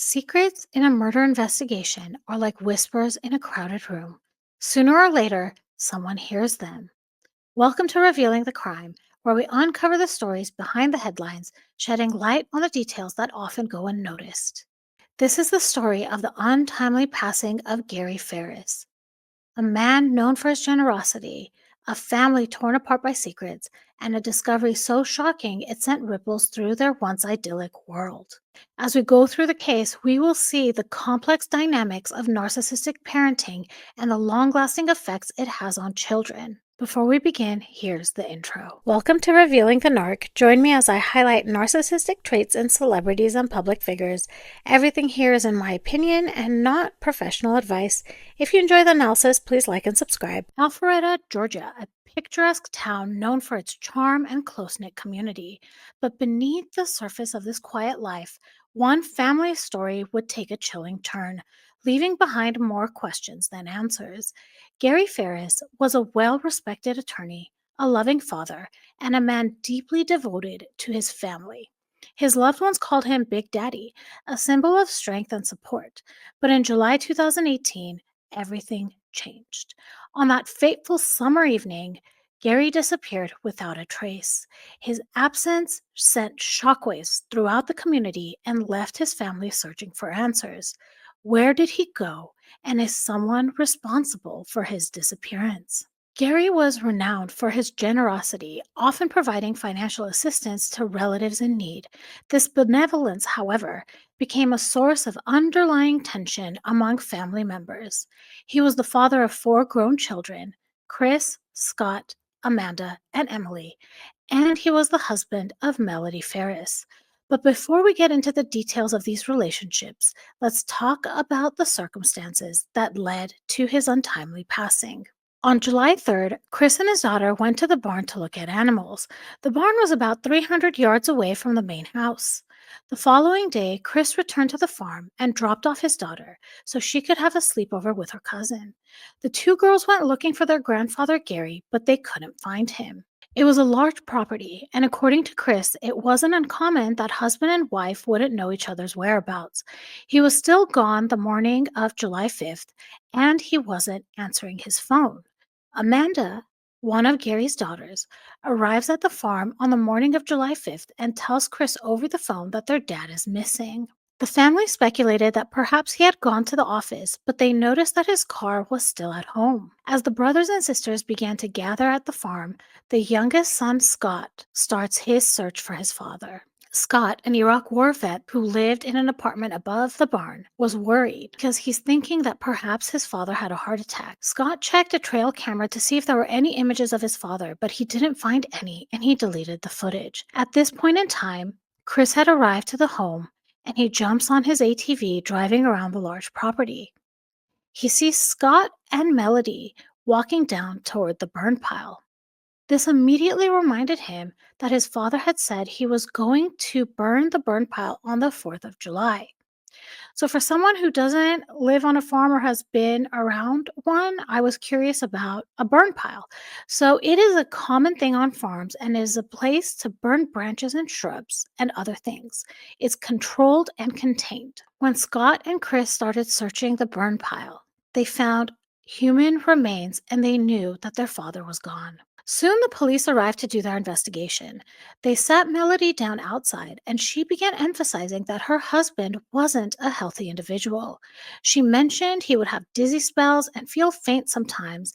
Secrets in a murder investigation are like whispers in a crowded room. Sooner or later, someone hears them. Welcome to Revealing the Crime, where we uncover the stories behind the headlines, shedding light on the details that often go unnoticed. This is the story of the untimely passing of Gary Farris, a man known for his generosity, a family torn apart by secrets, and a discovery so shocking it sent ripples through their once idyllic world. As we go through the case, we will see the complex dynamics of narcissistic parenting and the long lasting effects it has on children. Before we begin, here's the intro. Welcome to Revealing the Narc. Join me as I highlight narcissistic traits in celebrities and public figures. Everything here is in my opinion and not professional advice. If you enjoy the analysis, please like and subscribe. Alpharetta, Georgia, a picturesque town known for its charm and close knit community. But beneath the surface of this quiet life, one family story would take a chilling turn, leaving behind more questions than answers. Gary Farris was a well respected attorney, a loving father, and a man deeply devoted to his family. His loved ones called him Big Daddy, a symbol of strength and support. But in July 2018, everything changed. On that fateful summer evening, Gary disappeared without a trace. His absence sent shockwaves throughout the community and left his family searching for answers. Where did he go? And is someone responsible for his disappearance? Gary was renowned for his generosity, often providing financial assistance to relatives in need. This benevolence, however, became a source of underlying tension among family members. He was the father of four grown children: Chris, Scott, Amanda, and Emily, and he was the husband of Melody Farris. But before we get into the details of these relationships, let's talk about the circumstances that led to his untimely passing. On July 3rd, Chris and his daughter went to the barn to look at animals. The barn was about 300 yards away from the main house. The following day, Chris returned to the farm and dropped off his daughter so she could have a sleepover with her cousin. The two girls went looking for their grandfather Gary, but they couldn't find him. It was a large property, and according to Chris, it wasn't uncommon that husband and wife wouldn't know each other's whereabouts. He was still gone the morning of July 5th, and he wasn't answering his phone. Amanda, one of Gary's daughters, arrives at the farm on the morning of July 5th and tells Chris over the phone that their dad is missing. The family speculated that perhaps he had gone to the office, but they noticed that his car was still at home. As the brothers and sisters began to gather at the farm, the youngest son, Scott, starts his search for his father. Scott, an Iraq war vet who lived in an apartment above the barn, was worried because he's thinking that perhaps his father had a heart attack. Scott checked a trail camera to see if there were any images of his father, but he didn't find any and he deleted the footage. At this point in time, Chris had arrived to the home and he jumps on his ATV driving around the large property. He sees Scott and Melody walking down toward the burn pile. This immediately reminded him that his father had said he was going to burn the burn pile on the 4th of July. So, for someone who doesn't live on a farm or has been around one, I was curious about a burn pile. So, it is a common thing on farms and is a place to burn branches and shrubs and other things. It's controlled and contained. When Scott and Chris started searching the burn pile, they found human remains and they knew that their father was gone. Soon the police arrived to do their investigation. They sat Melody down outside, and she began emphasizing that her husband wasn't a healthy individual. She mentioned he would have dizzy spells and feel faint sometimes,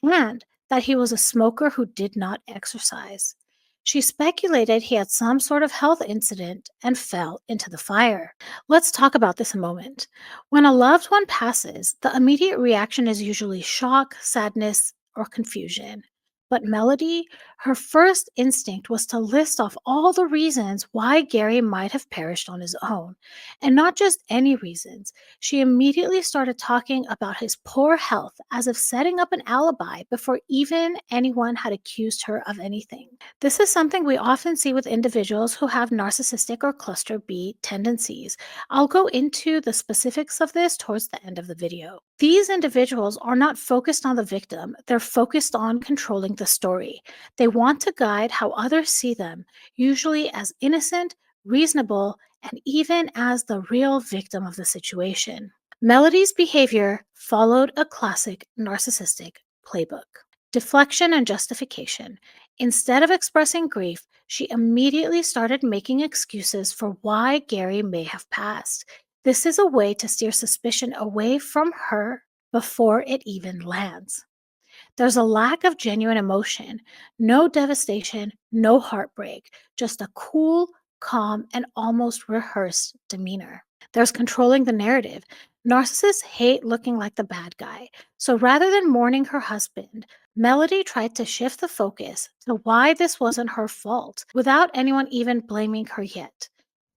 and that he was a smoker who did not exercise. She speculated he had some sort of health incident and fell into the fire. Let's talk about this a moment. When a loved one passes, the immediate reaction is usually shock, sadness, or confusion. But Melody, her first instinct was to list off all the reasons why Gary might have perished on his own. And not just any reasons. She immediately started talking about his poor health as if setting up an alibi before even anyone had accused her of anything. This is something we often see with individuals who have narcissistic or cluster B tendencies. I'll go into the specifics of this towards the end of the video. These individuals are not focused on the victim, they're focused on controlling the story. They want to guide how others see them, usually as innocent, reasonable, and even as the real victim of the situation. Melody's behavior followed a classic narcissistic playbook: deflection and justification. Instead of expressing grief, she immediately started making excuses for why Gary may have passed. This is a way to steer suspicion away from her before it even lands. There's a lack of genuine emotion, no devastation, no heartbreak, just a cool, calm, and almost rehearsed demeanor. There's controlling the narrative. Narcissists hate looking like the bad guy. So rather than mourning her husband, Melody tried to shift the focus to why this wasn't her fault without anyone even blaming her yet.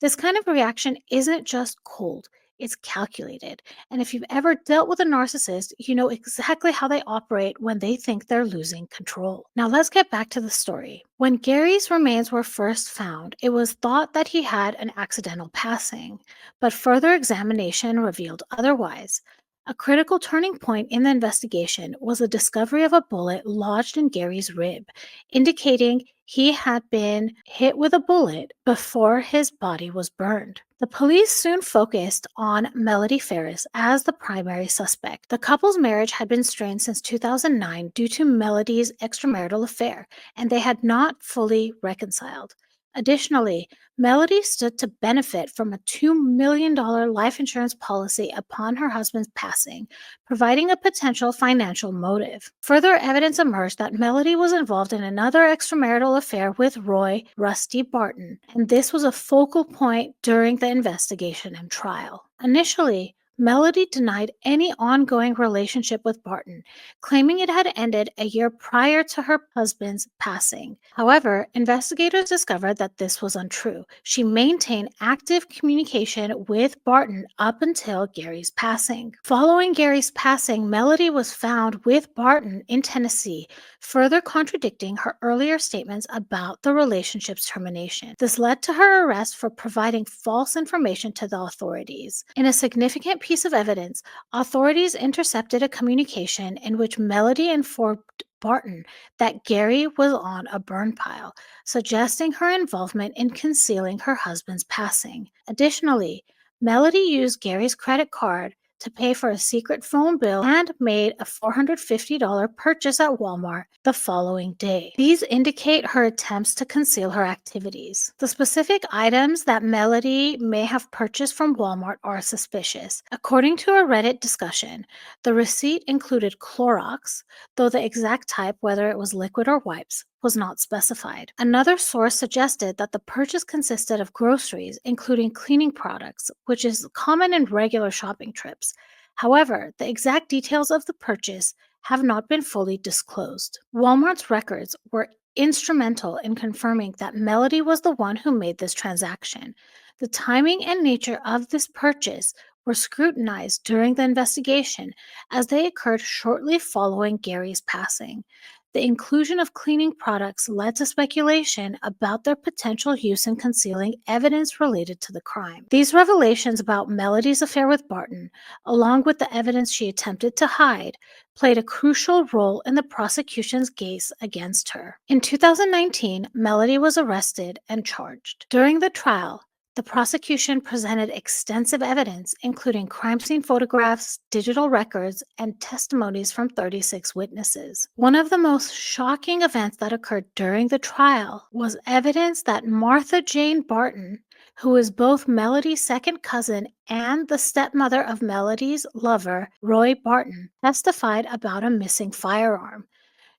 This kind of reaction isn't just cold, it's calculated. And if you've ever dealt with a narcissist, you know exactly how they operate when they think they're losing control. Now, let's get back to the story. When Gary's remains were first found, it was thought that he had an accidental passing, but further examination revealed otherwise. A critical turning point in the investigation was the discovery of a bullet lodged in Gary's rib, indicating he had been hit with a bullet before his body was burned. The police soon focused on Melody Farris as the primary suspect. The couple's marriage had been strained since 2009 due to Melody's extramarital affair, and they had not fully reconciled. Additionally, Melody stood to benefit from a $2 million life insurance policy upon her husband's passing, providing a potential financial motive. Further evidence emerged that Melody was involved in another extramarital affair with Roy Rusty Barton, and this was a focal point during the investigation and trial. Initially, Melody denied any ongoing relationship with Barton, claiming it had ended a year prior to her husband's passing. However, investigators discovered that this was untrue. She maintained active communication with Barton up until Gary's passing. Following Gary's passing, Melody was found with Barton in Tennessee, further contradicting her earlier statements about the relationship's termination. This led to her arrest for providing false information to the authorities. In a significant piece of evidence, authorities intercepted a communication in which Melody informed Barton that Gary was on a burn pile, suggesting her involvement in concealing her husband's passing. Additionally, Melody used Gary's credit card to pay for a secret phone bill and made a $450 purchase at Walmart the following day. These indicate her attempts to conceal her activities. The specific items that Melody may have purchased from Walmart are suspicious. According to a Reddit discussion, the receipt included Clorox, though the exact type, whether it was liquid or wipes, was not specified. Another source suggested that the purchase consisted of groceries, including cleaning products, which is common in regular shopping trips. However, the exact details of the purchase have not been fully disclosed. Walmart's records were instrumental in confirming that Melody was the one who made this transaction. The timing and nature of this purchase were scrutinized during the investigation as they occurred shortly following Gary's passing. The inclusion of cleaning products led to speculation about their potential use in concealing evidence related to the crime. These revelations about Melody's affair with Barton, along with the evidence she attempted to hide, played a crucial role in the prosecution's case against her. In 2019, Melody was arrested and charged. During the trial, the prosecution presented extensive evidence, including crime scene photographs, digital records, and testimonies from 36 witnesses. One of the most shocking events that occurred during the trial was evidence that Martha Jane Barton, who is both Melody's second cousin and the stepmother of Melody's lover, Roy Barton, testified about a missing firearm.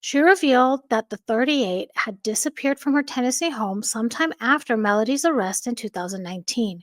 She revealed that the .38 had disappeared from her Tennessee home sometime after Melody's arrest in 2019.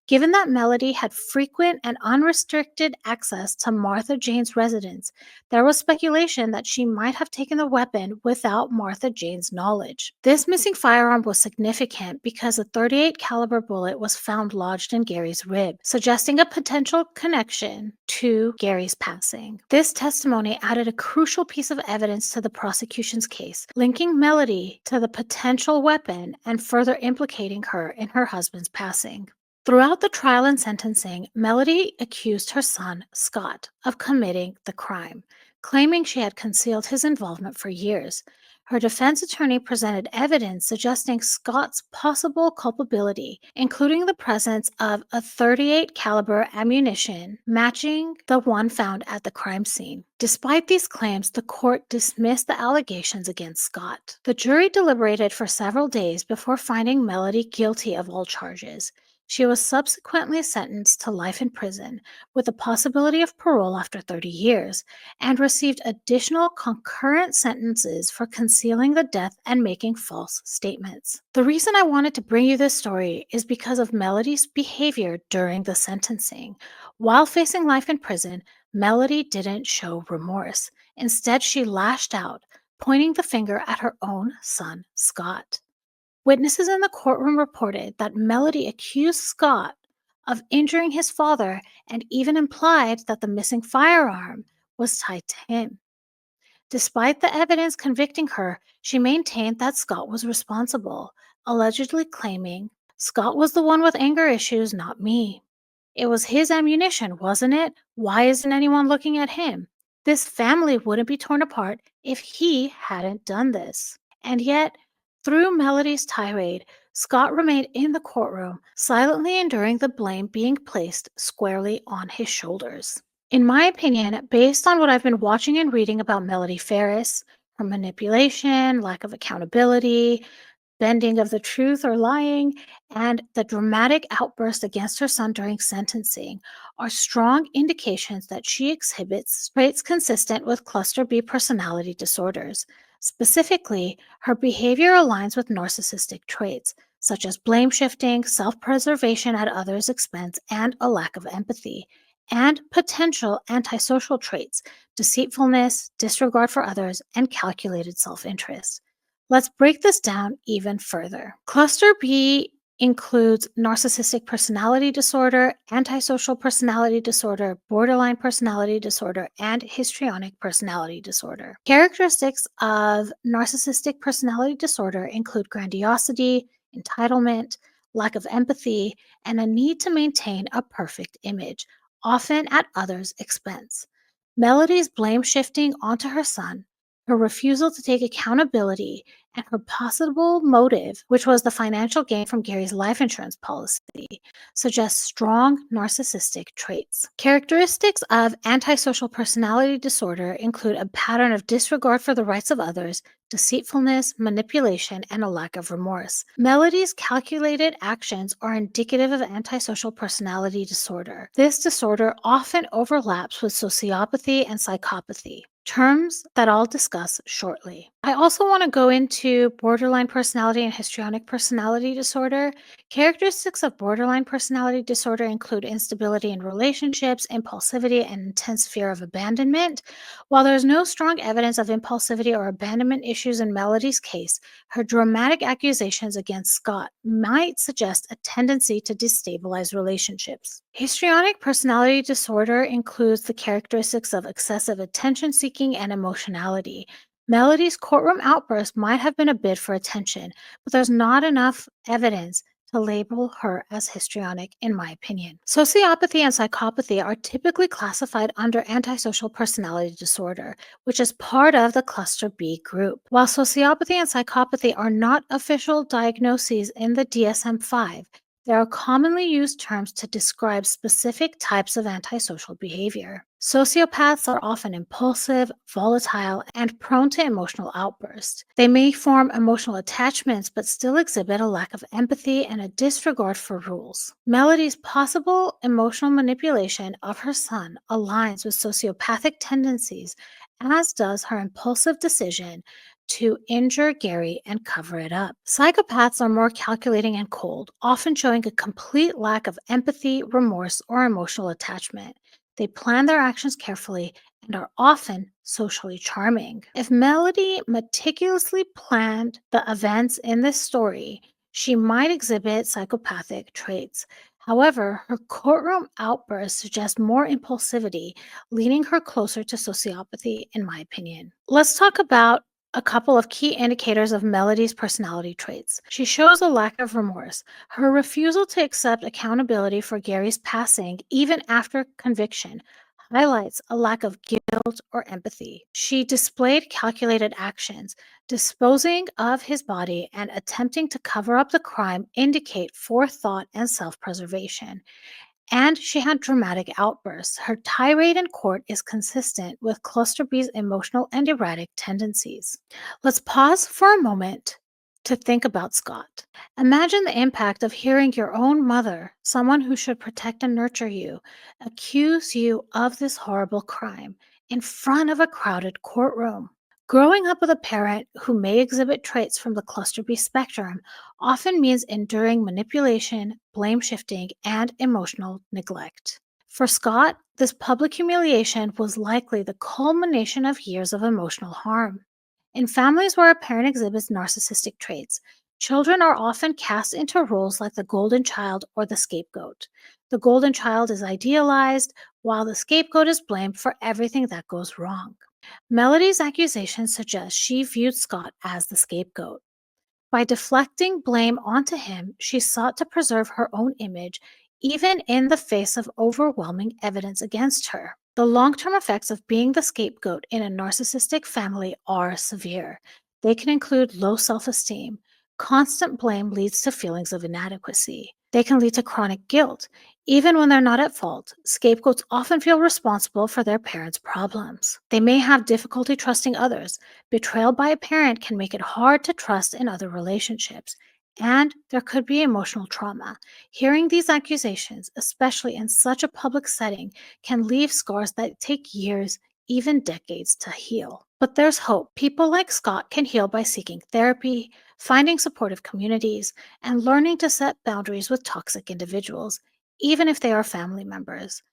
Given that Melody had frequent and unrestricted access to Martha Jane's residence, there was speculation that she might have taken the weapon without Martha Jane's knowledge. This missing firearm was significant because a .38 caliber bullet was found lodged in Gary's rib, suggesting a potential connection to Gary's passing. This testimony added a crucial piece of evidence to the prosecution's case, linking Melody to the potential weapon and further implicating her in her husband's passing. Throughout the trial and sentencing, Melody accused her son, Scott, of committing the crime, claiming she had concealed his involvement for years. her defense attorney presented evidence suggesting Scott's possible culpability, including the presence of a .38 caliber ammunition matching the one found at the crime scene. Despite these claims, the court dismissed the allegations against Scott. The jury deliberated for several days before finding Melody guilty of all charges. She was subsequently sentenced to life in prison, with the possibility of parole after 30 years, and received additional concurrent sentences for concealing the death and making false statements. The reason I wanted to bring you this story is because of Melody's behavior during the sentencing. While facing life in prison, Melody didn't show remorse. Instead, she lashed out, pointing the finger at her own son, Scott. Witnesses in the courtroom reported that Melody accused Scott of injuring his father and even implied that the missing firearm was tied to him. Despite the evidence convicting her, she maintained that Scott was responsible, allegedly claiming, "Scott was the one with anger issues, not me. It was his ammunition, wasn't it? Why isn't anyone looking at him? This family wouldn't be torn apart if he hadn't done this." And yet, through Melody's tirade, Scott remained in the courtroom, silently enduring the blame being placed squarely on his shoulders. In my opinion, based on what I've been watching and reading about Melody Farris, her manipulation, lack of accountability, bending of the truth or lying, and the dramatic outburst against her son during sentencing are strong indications that she exhibits traits consistent with cluster B personality disorders. Specifically, her behavior aligns with narcissistic traits, such as blame shifting, self preservation at others' expense, and a lack of empathy, and potential antisocial traits, deceitfulness, disregard for others, and calculated self interest. Let's break this down even further. Cluster B includes narcissistic personality disorder, antisocial personality disorder, borderline personality disorder, and histrionic personality disorder. Characteristics of narcissistic personality disorder include grandiosity, entitlement, lack of empathy, and a need to maintain a perfect image, often at others' expense. Melody's blame shifting onto her son, her refusal to take accountability, and her possible motive, which was the financial gain from Gary's life insurance policy, suggests strong narcissistic traits. Characteristics of antisocial personality disorder include a pattern of disregard for the rights of others, deceitfulness, manipulation, and a lack of remorse. Melody's calculated actions are indicative of antisocial personality disorder. This disorder often overlaps with sociopathy and psychopathy, terms that I'll discuss shortly. I also want to go into borderline personality and histrionic personality disorder. Characteristics of borderline personality disorder include instability in relationships, impulsivity, and intense fear of abandonment. While there's no strong evidence of impulsivity or abandonment issues in Melody's case, her dramatic accusations against Scott might suggest a tendency to destabilize relationships. Histrionic personality disorder includes the characteristics of excessive attention seeking and emotionality. Melody's courtroom outburst might have been a bid for attention, but there's not enough evidence to label her as histrionic, in my opinion. Sociopathy and psychopathy are typically classified under antisocial personality disorder, which is part of the cluster B group. While sociopathy and psychopathy are not official diagnoses in the DSM-5, there are commonly used terms to describe specific types of antisocial behavior. Sociopaths are often impulsive, volatile, and prone to emotional outbursts. They may form emotional attachments but still exhibit a lack of empathy and a disregard for rules. Melody's possible emotional manipulation of her son aligns with sociopathic tendencies, as does her impulsive decision to injure Gary and cover it up. Psychopaths are more calculating and cold, often showing a complete lack of empathy, remorse, or emotional attachment. They plan their actions carefully and are often socially charming. If Melody meticulously planned the events in this story, she might exhibit psychopathic traits. However, her courtroom outbursts suggest more impulsivity, leaning her closer to sociopathy, in my opinion. Let's talk about a couple of key indicators of Melody's personality traits. She shows a lack of remorse. Her refusal to accept accountability for Gary's passing, even after conviction, highlights a lack of guilt or empathy. She displayed calculated actions. Disposing of his body and attempting to cover up the crime indicate forethought and self preservation. And she had dramatic outbursts. Her tirade in court is consistent with Cluster B's emotional and erratic tendencies. Let's pause for a moment to think about Scott. Imagine the impact of hearing your own mother, someone who should protect and nurture you, accuse you of this horrible crime in front of a crowded courtroom. Growing up with a parent who may exhibit traits from the cluster B spectrum often means enduring manipulation, blame shifting, and emotional neglect. For Scott, this public humiliation was likely the culmination of years of emotional harm. In families where a parent exhibits narcissistic traits, children are often cast into roles like the golden child or the scapegoat. The golden child is idealized, while the scapegoat is blamed for everything that goes wrong. Melody's accusations suggest she viewed Scott as the scapegoat. By deflecting blame onto him, she sought to preserve her own image, even in the face of overwhelming evidence against her. The long term effects of being the scapegoat in a narcissistic family are severe. They can include low self esteem. Constant blame leads to feelings of inadequacy. They can lead to chronic guilt. Even when they're not at fault, scapegoats often feel responsible for their parents' problems. They may have difficulty trusting others. Betrayal by a parent can make it hard to trust in other relationships, and there could be emotional trauma. Hearing these accusations, especially in such a public setting, can leave scars that take years, even decades, to heal. But there's hope. People like Scott can heal by seeking therapy, finding supportive communities, and learning to set boundaries with toxic individuals, even if they are family members.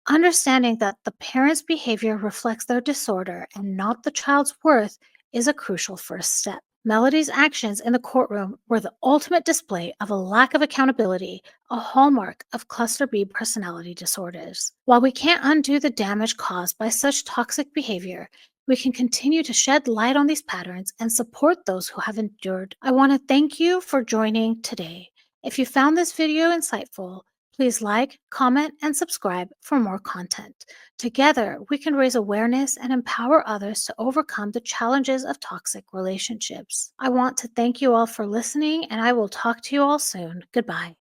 Understanding that the parent's behavior reflects their disorder and not the child's worth is a crucial first step. Melody's actions in the courtroom were the ultimate display of a lack of accountability, a hallmark of cluster B personality disorders. While we can't undo the damage caused by such toxic behavior, we can continue to shed light on these patterns and support those who have endured. I want to thank you for joining today. If you found this video insightful, please like, comment, and subscribe for more content. Together, we can raise awareness and empower others to overcome the challenges of toxic relationships. I want to thank you all for listening, and I will talk to you all soon. Goodbye.